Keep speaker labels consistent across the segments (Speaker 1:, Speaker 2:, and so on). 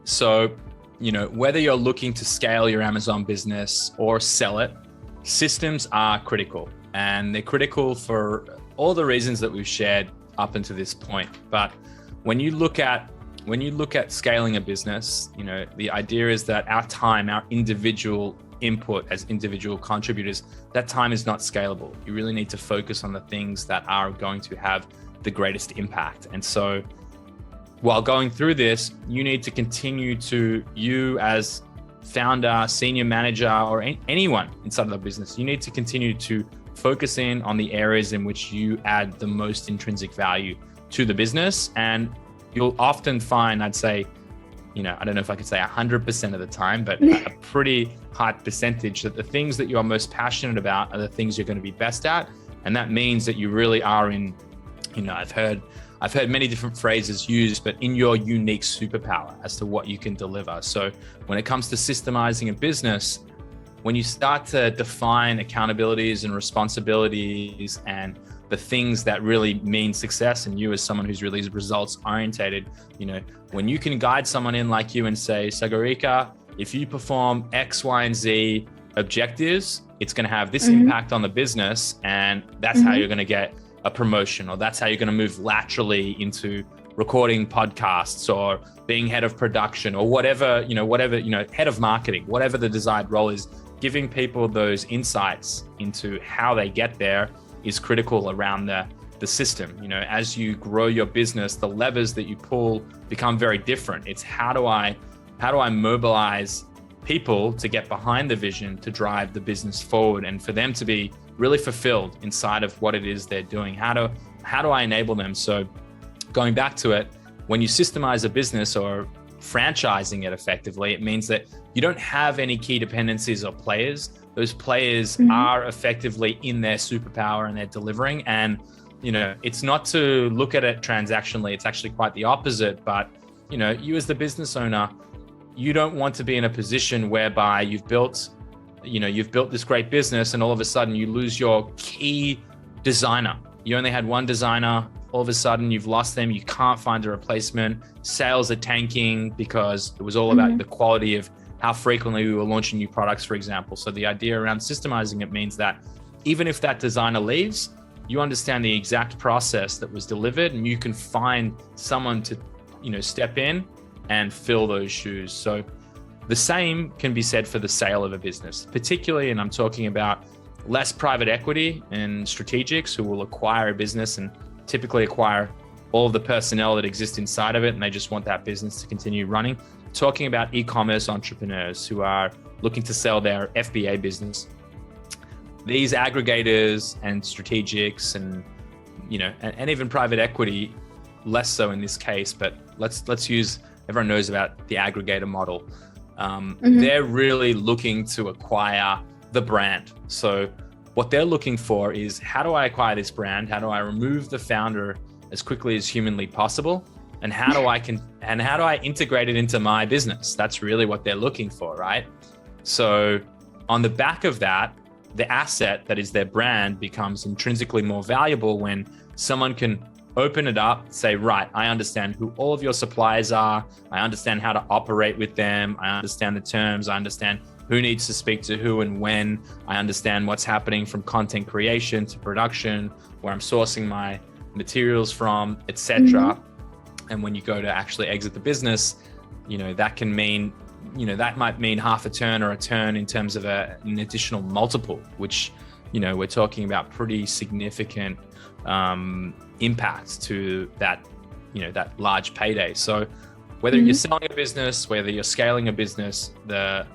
Speaker 1: So, whether you're looking to scale your Amazon business or sell it, systems are critical, and they're critical for all the reasons that we've shared up until this point. But when you look at scaling a business, the idea is that our time, our individual input as individual contributors, that time is not scalable. You really need to focus on the things that are going to have the greatest impact. And so while going through this, you need to continue to, you as founder, senior manager, or anyone inside of the business, you need to continue to focus in on the areas in which you add the most intrinsic value to the business. And you'll often find, I'd say, I don't know if I could say 100% of the time, but a pretty high percentage that the things that you are most passionate about are the things you're going to be best at. And that means that you really are in, I've heard many different phrases used, but in your unique superpower as to what you can deliver. So when it comes to systemizing a business, when you start to define accountabilities and responsibilities and the things that really mean success, and you as someone who's really results orientated, when you can guide someone in like you and say, Sagarika, if you perform X, Y, and Z objectives, it's going to have this impact on the business, and that's how you're going to get a promotion, or that's how you're going to move laterally into recording podcasts or being head of production or whatever, head of marketing, whatever the desired role is. Giving people those insights into how they get there is critical around the system. As you grow your business, the levers that you pull become very different. It's how do I mobilize people to get behind the vision to drive the business forward and for them to be really fulfilled inside of what it is they're doing. How do I enable them? So going back to it, when you systemize a business or franchising it effectively, it means that you don't have any key dependencies or players. Those players are effectively in their superpower and they're delivering. And, it's not to look at it transactionally. It's actually quite the opposite. But, you as the business owner, you don't want to be in a position whereby you've built this great business and all of a sudden you lose your key designer. You only had one designer. All of a sudden you've lost them. You can't find a replacement. Sales are tanking because it was all about the quality of how frequently we were launching new products, for example. So the idea around systemizing it means that even if that designer leaves, you understand the exact process that was delivered and you can find someone to, step in and fill those shoes. So the same can be said for the sale of a business, particularly, and I'm talking about less private equity and strategics who will acquire a business and typically acquire all of the personnel that exist inside of it, and they just want that business to continue running. Talking about e-commerce entrepreneurs who are looking to sell their FBA business. These aggregators and strategics and, and even private equity, less so in this case, but let's use, everyone knows about the aggregator model. They're really looking to acquire the brand. So what they're looking for is, how do I acquire this brand? How do I remove the founder as quickly as humanly possible? And how do I integrate it into my business? That's really what they're looking for, right? So on the back of that, the asset that is their brand becomes intrinsically more valuable when someone can open it up, say, right, I understand who all of your suppliers are. I understand how to operate with them. I understand the terms. I understand who needs to speak to who and when. I understand what's happening from content creation to production, where I'm sourcing my materials from, etc. And when you go to actually exit the business, that can mean, that might mean half a turn or a turn in terms of an additional multiple, which, we're talking about pretty significant impacts to that, that large payday. So whether you're selling a business, whether you're scaling a business, the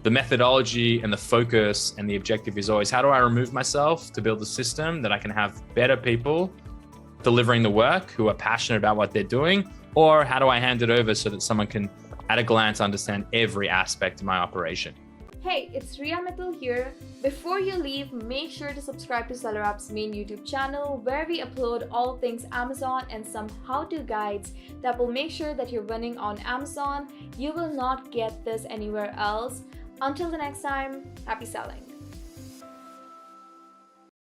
Speaker 1: methodology and the focus and the objective is always, how do I remove myself to build a system that I can have better people delivering the work who are passionate about what they're doing, or how do I hand it over so that someone can at a glance understand every aspect of my operation?
Speaker 2: Hey, it's Riya Mittal here. Before you leave, make sure to subscribe to SellerUp's main YouTube channel, where we upload all things Amazon and some how-to guides that will make sure that you're winning on Amazon. You will not get this anywhere else. Until the next time, happy selling.